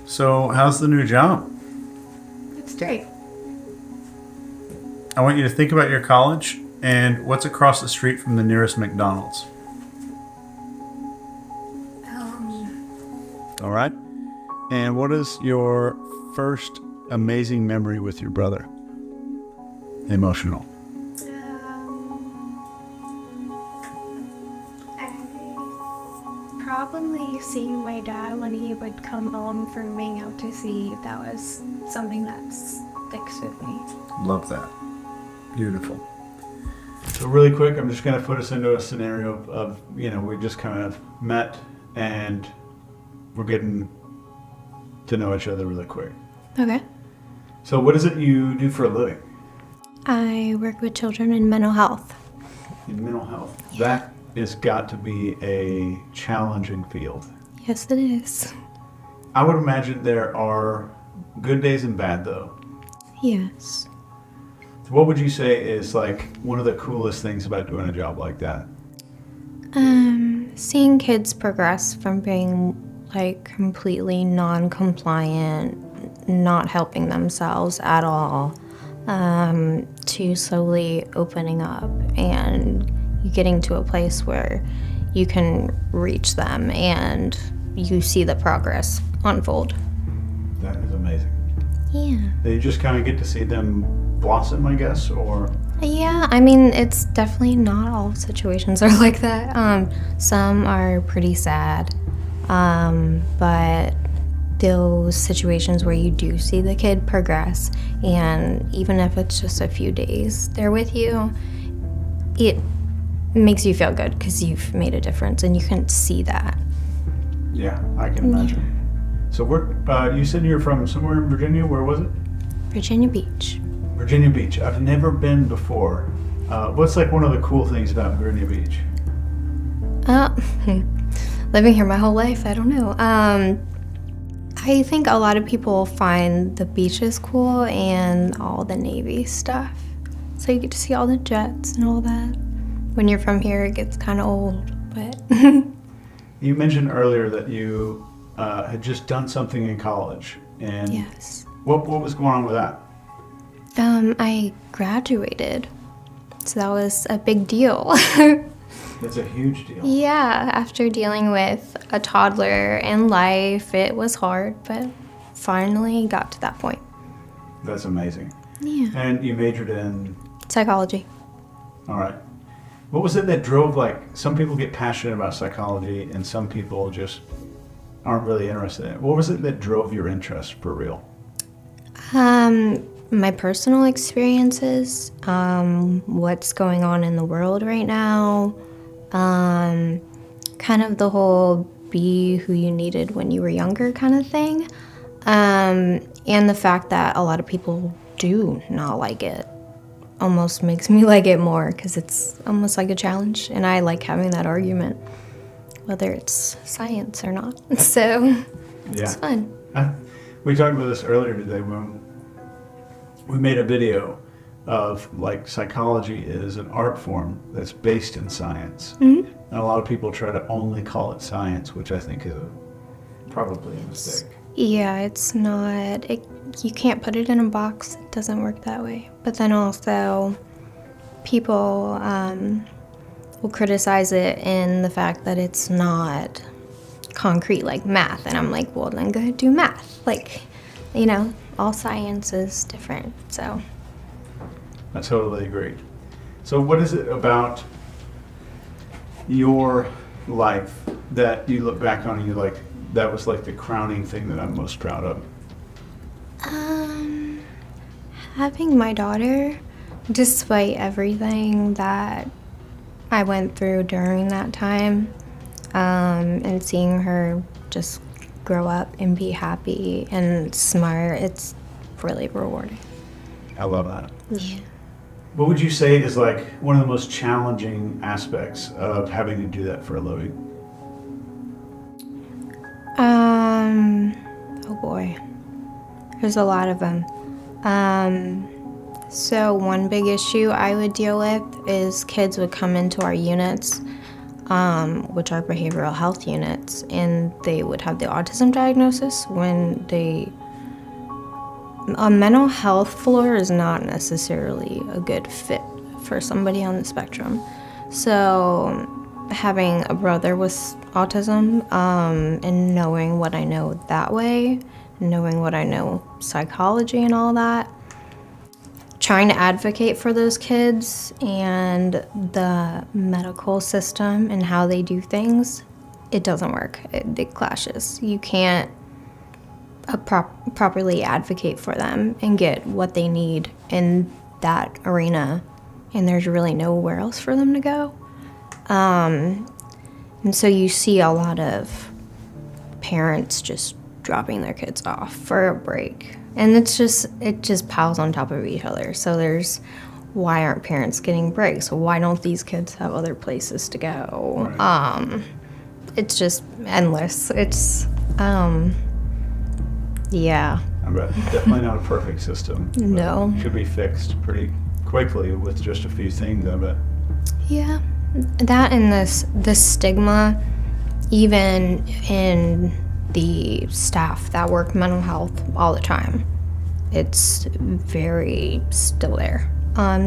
So, how's the new job? It's great. I want you to think about your college and what's across the street from the nearest McDonald's. All right. And what is your first amazing memory with your brother? Emotional. Probably seeing my dad when he would come home from being out to sea. That was something that sticks with me. Love that. Beautiful. So really quick, I'm just going to put us into a scenario of, we just kind of met and we're getting to know each other really quick. Okay. So what is it you do for a living? I work with children in mental health. In mental health. That has got to be a challenging field. Yes, it is. I would imagine there are good days and bad though. Yes. So what would you say is like one of the coolest things about doing a job like that? Seeing kids progress from being like completely non-compliant, not helping themselves at all, to slowly opening up and you getting to a place where you can reach them and you see the progress unfold. That is amazing. Yeah. You just kind of get to see them blossom, I guess, or... Yeah, I mean, it's definitely not all situations are like that. Some are pretty sad, but those situations where you do see the kid progress, and even if it's just a few days they're with you, it makes you feel good because you've made a difference and you can see that. Yeah, I can imagine. So you said you're from somewhere in Virginia. Where was it? Virginia Beach. Virginia Beach. I've never been before. What's like one of the cool things about Virginia Beach? Living here my whole life, I don't know. I think a lot of people find the beaches cool and all the Navy stuff. So you get to see all the jets and all that. When you're from here, it gets kind of old, but... You mentioned earlier that you had just done something in college. And yes. What was going on with that? I graduated, so that was a big deal. That's a huge deal. Yeah, after dealing with a toddler and life, it was hard, but finally got to that point. That's amazing. Yeah. And you majored in? Psychology. All right. What was it that drove, like, some people get passionate about psychology and some people just aren't really interested in it. What was it that drove your interest for real? My personal experiences, what's going on in the world right now, kind of the whole be who you needed when you were younger kind of thing, and the fact that a lot of people do not like it almost makes me like it more because it's almost like a challenge, and I like having that argument, whether it's science or not. So it's fun. We talked about this earlier today when we made a video of like psychology is an art form that's based in science. Mm-hmm. And a lot of people try to only call it science, which I think is probably a mistake. Yeah, it's not. You can't put it in a box. It doesn't work that way. But then also, people will criticize it in the fact that it's not concrete like math. And I'm like, well, then go do math. Like, all science is different, so. I totally agree. So what is it about your life that you look back on and you're like, that was like the crowning thing that I'm most proud of? Having my daughter, despite everything that I went through during that time, and seeing her just grow up and be happy and smart, it's really rewarding. I love that. Yeah. What would you say is like one of the most challenging aspects of having to do that for a living? Oh boy. There's a lot of them. So one big issue I would deal with is kids would come into our units which are behavioral health units, and they would have the autism diagnosis when a mental health floor is not necessarily a good fit for somebody on the spectrum. So having a brother with autism, and knowing what I know that way, knowing what I know psychology and all that, trying to advocate for those kids and the medical system and how they do things, it doesn't work. It clashes. You can't properly advocate for them and get what they need in that arena, and there's really nowhere else for them to go. And so you see a lot of parents just dropping their kids off for a break, and it just piles on top of each other. So there's, why aren't parents getting breaks? Why don't these kids have other places to go? Right. It's just endless. It's yeah. I bet definitely not a perfect system. But No. could be fixed pretty quickly with just a few things, I bet. Yeah, that and this stigma, even in the staff that work mental health all the time, it's very still there.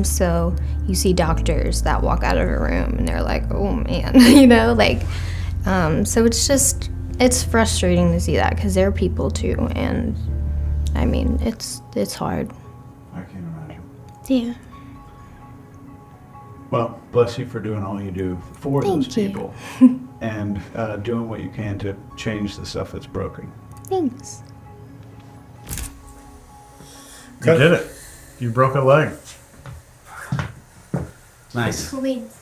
So you see doctors that walk out of a room and they're like, oh man, so it's frustrating to see that, because they're people too, and I mean, it's hard. I can't imagine. Yeah. Well, bless you for doing all you do for those Thank you. people and doing what you can to change the stuff that's broken. Thanks. You did it. You broke a leg. Nice. Cool beans.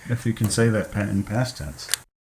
If you can say that in past tense.